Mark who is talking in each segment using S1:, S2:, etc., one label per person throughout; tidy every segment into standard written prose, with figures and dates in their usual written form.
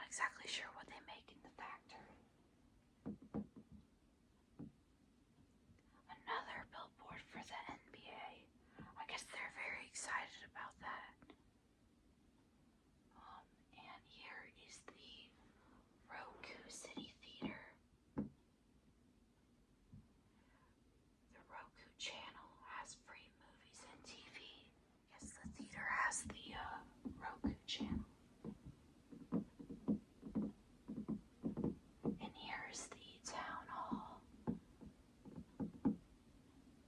S1: exactly sure what they make in the factory. Another billboard for the NBA. I guess they're very excited about that. And here is the Roku City Theater. The Roku channel has free movies and TV. Yes, the theater has the Roku channel. And here's the town hall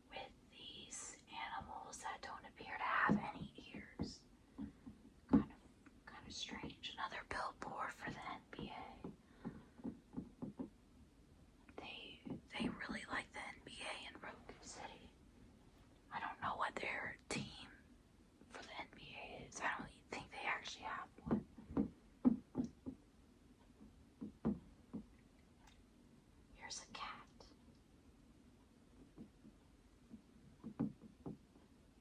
S1: with these animals that don't appear to have any ears. Kind of strange. Another billboard for the NBA. They really like the NBA in Roku City. I don't know what their team for the NBA is. I don't think they actually have one. Here's a cat.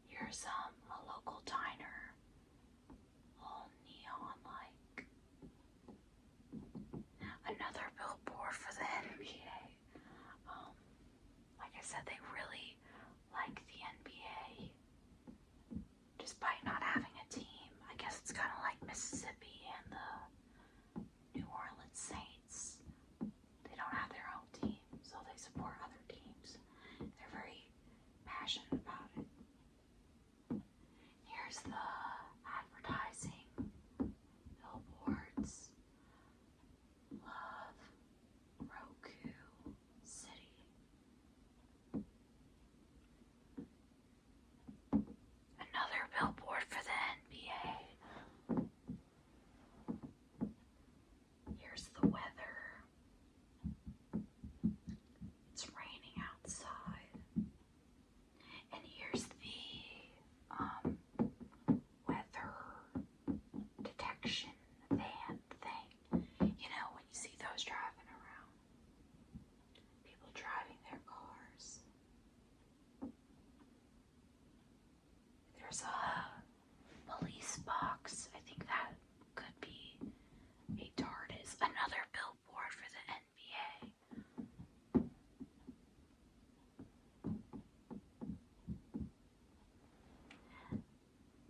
S1: Here's a local diner, all neon-like. Another billboard for the NBA. Like I said, they really like the NBA, despite not having a team. I guess it's kind of like Mississippi and the New Orleans Saints. They don't have their own team, so they support other teams. They're very passionate about it. Here's the advertising billboards. Love Roku City. Another billboard for the NBA. Here's the weather. It's raining outside. And here's the weather detection van thing. You know, when you see those driving around. People driving their cars. There's a police box. I think that could be a TARDIS. Another billboard for the NBA.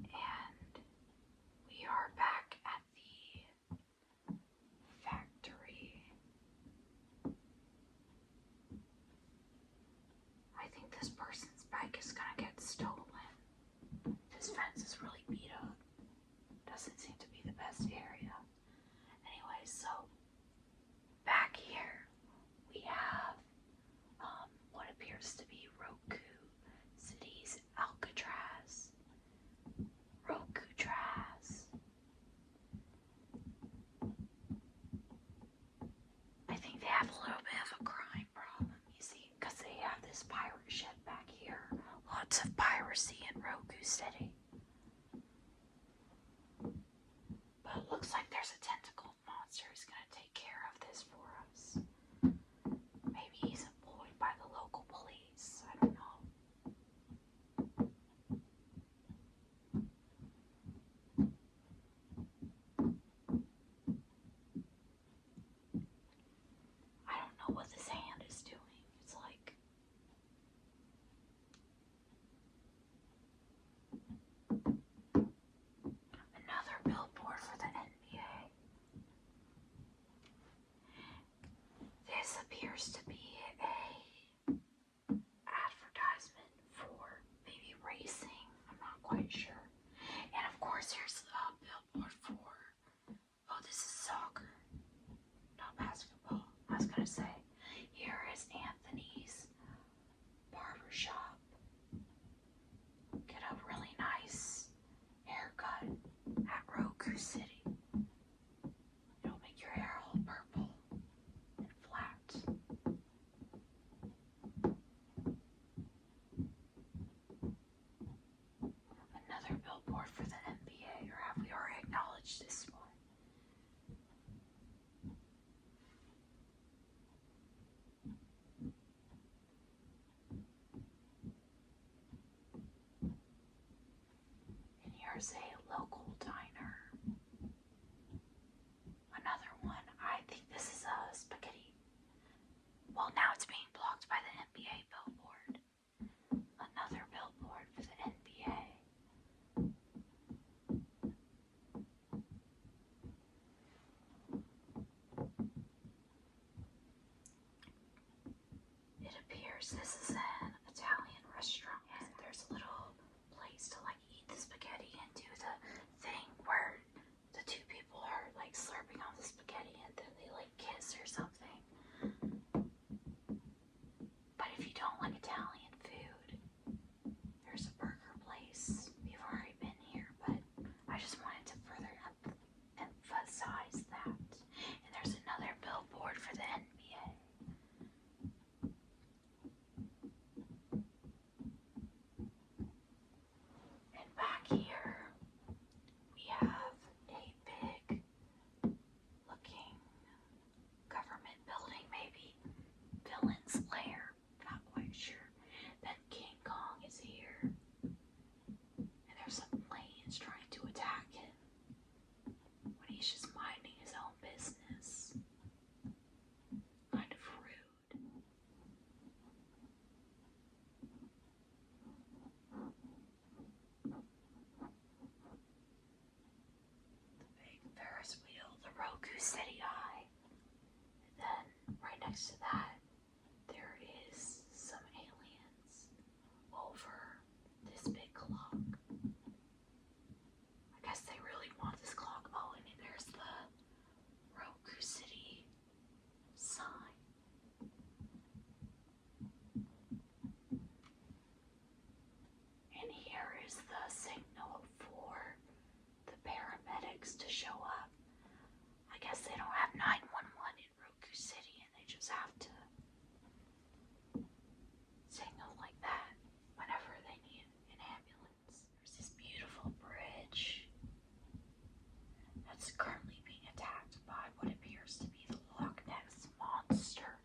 S1: And we are back at the factory. I think this person's bike is gonna get stolen. This fence is really beat up. Doesn't seem to be the best area. Anyway, so back here we have what appears to be Roku City's Alcatraz. Roku-traz. I think they have a little bit of a crime problem, you see, because they have this pirate ship back here. Lots of piracy in Roku City. But it looks like there's a tentacled monster who's going to take care of this for us. Maybe he's employed by the local police. I don't know. I don't know what this hand is doing. It's like another billboard for the NBA. This appears to be a advertisement for maybe racing. I'm not quite sure. And of course, here's a billboard for, oh, this is soccer, not basketball. I was gonna say, here is Anthony's barbershop. Get a really nice haircut at Roku City. It'll make your hair all purple and flat. Another billboard for the NBA, or have we already acknowledged this one? And here's a local diner. Another one. this is an Italian restaurant, and there's a little place to like eat the spaghetti and do the thing where the two people are like slurping on the spaghetti and then they like kiss or something. But if you don't like Italian food, there's a burger place. We've already been here, but I just wanted to further emphasize that. And there's another billboard for the NBA. And back here, we have a big looking government building, maybe Villain's Lair, not quite sure. Then King Kong is here, and there's some planes trying to attack him when he's just minding his own business. Kind of rude. The big Ferris wheel, the Roku City Eye. And then right next to that, there is some aliens over this big clock. I guess they really want this clock. Oh, and there's the Roku City sign. And here is the signal for the paramedics to show up. I guess they don't have 911 in Roku City and they just have to signal like that whenever they need an ambulance. There's this beautiful bridge that's currently being attacked by what appears to be the Loch Ness Monster.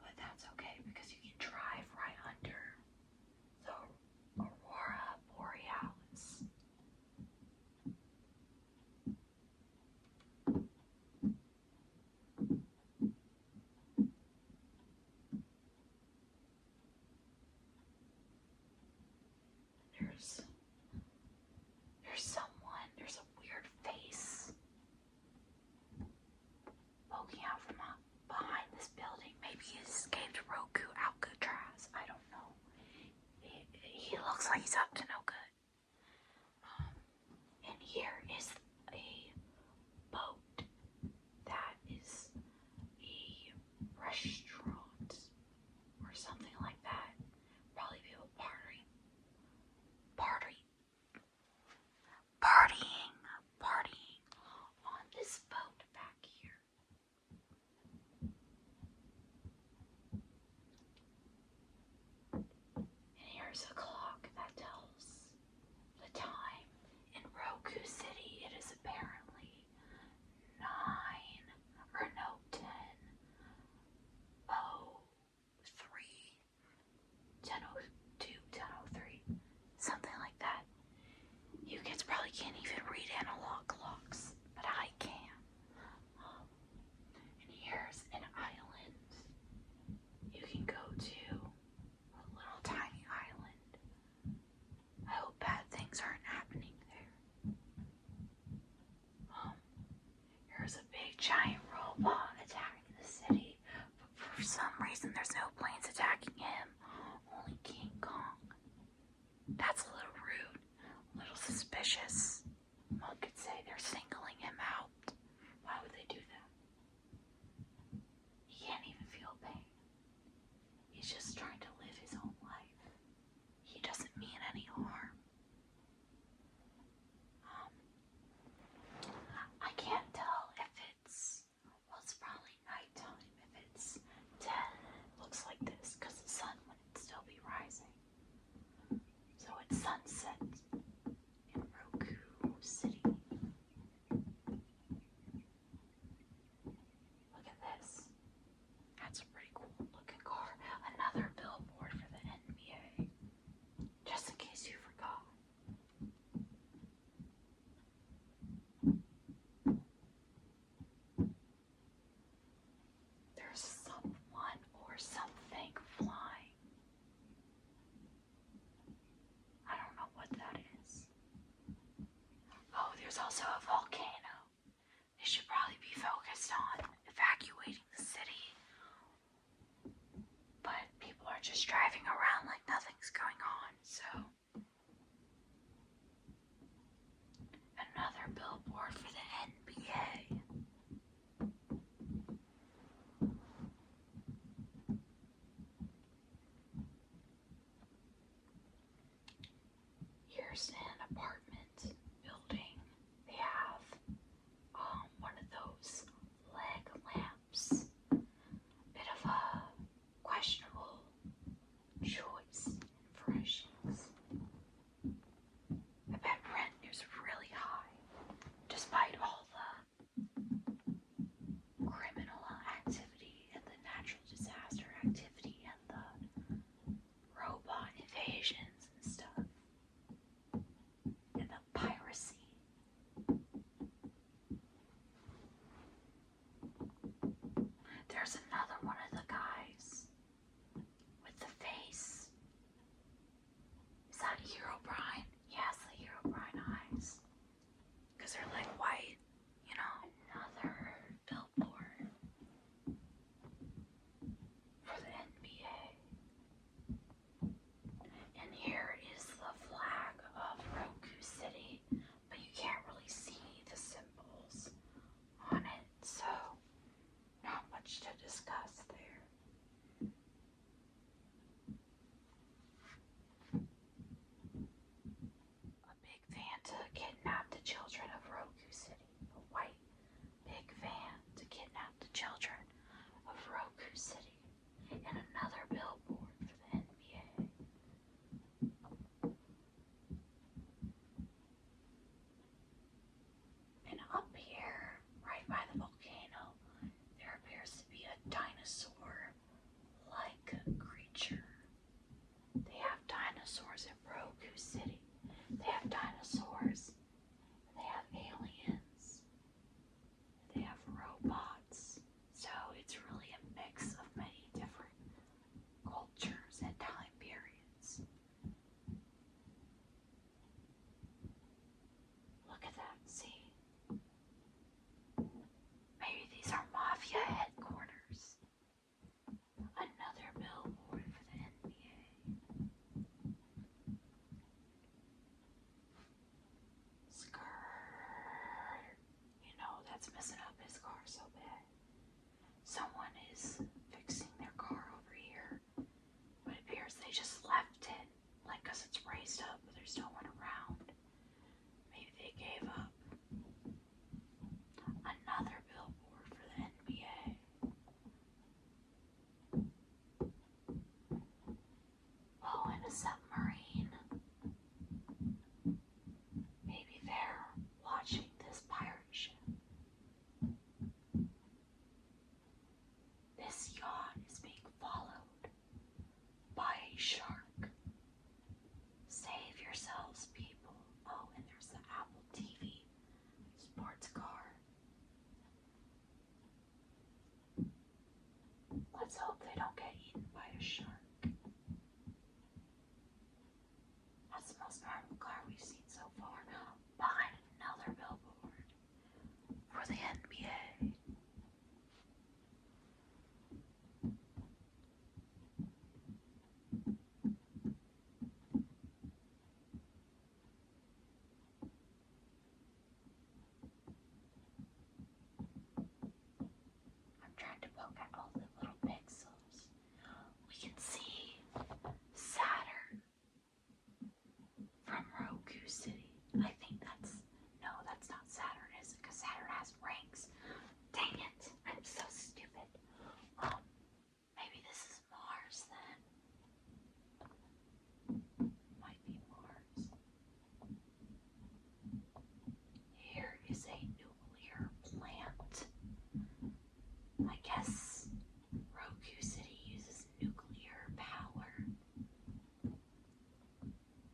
S1: But that's okay because you can drive right under the Aurora Borealis. There's a weird face poking out from behind this building. Maybe he escaped Roku Alcatraz. I don't know. He looks like he's up to no good. And here is a boat that is a restaurant or something like that. Probably people partying on this boat back here. And here's a clock that tells the time. In Roku City, it is apparently 10:02, 10:03, something like that. You kids probably can't even read analog clocks, but I can. And here's an island you can go to, a little tiny island. I hope bad things aren't happening there. Here's a big giant robot attacking the city, but for some reason there's no planes attacking him, only King Kong. That's a little rude, a little suspicious. One could say they're singling him out. Why would they do that? He can't even feel pain. He's just trying to live his own life. He doesn't mean any harm. I can't tell if it's probably nighttime. If it's 10, it looks like this because the sun wouldn't still be rising. So it's sunset in Roku City. Look at this. That's a pretty cool looking car. Another billboard for the NBA. Just in case you forgot. There's someone or something flying. I don't know what that is. Oh, there's also a volcano. They should probably be shark. That's the most normal car we've seen so far. Behind another billboard for the NBA. I'm trying to poke at all the little pixels. We can see Saturn from Roku City. I think that's, no, that's not Saturn, is it? Because Saturn has rings. Dang it, I'm so stupid. Maybe this is Mars then. Might be Mars. Here is a nuclear plant. I guess Roku City uses nuclear power.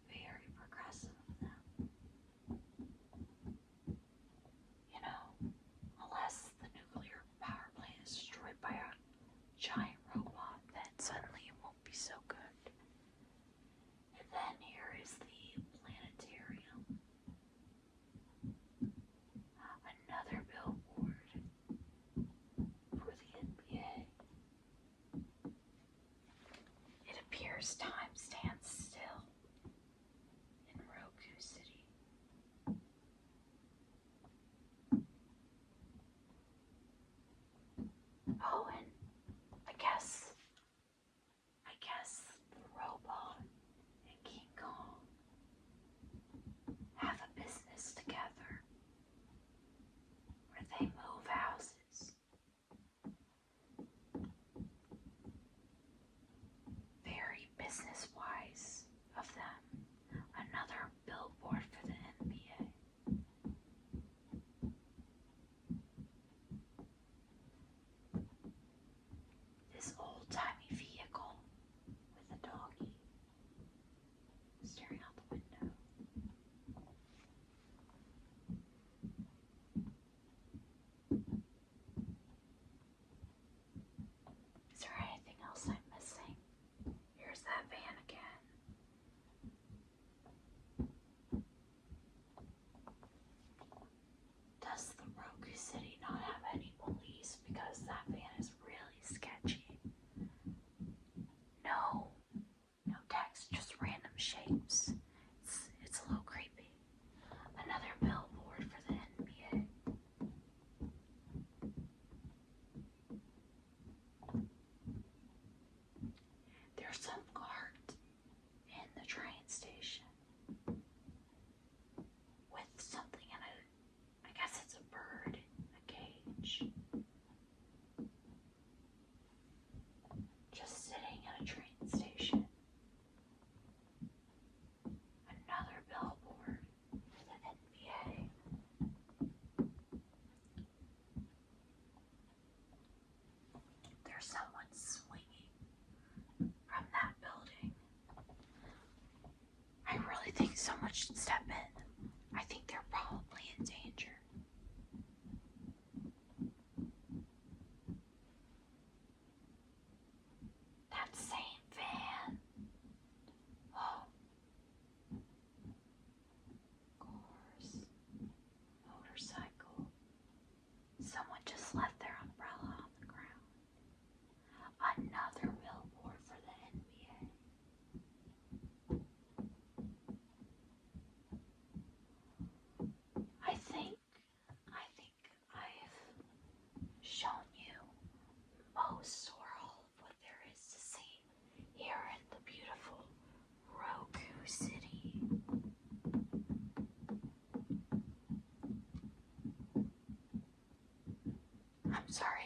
S1: Very progressive of them. You know, unless the nuclear power plant is destroyed by a giant robot, then suddenly it won't be so good. And then here is the planetarium. Another billboard for the NBA. It appears time stands still in Roku City. Oh, and I guess the robot and King Kong have a business together where they move houses. Very business-wise of them. Another billboard for the NBA. This old-timey vehicle with a doggy staring out the window. Is there anything else I'm missing? Here's that van again. Does the Roku City not have any police because that van is really sketchy? No text, just random shapes. It's a little creepy. Another billboard for the NBA. There's some cart in the train station with something in it. I guess it's a bird in a cage. Just sitting in a train station. Another billboard for the NBA. There's someone swinging from that building. I really think someone should step in. I think they're probably in danger. That same van. Oh. Cars. Motorcycle. Someone just left their umbrella on the ground. Another billboard for the NBA. I think I've shown you most or all of what there is to see here in the beautiful Roku City. I'm sorry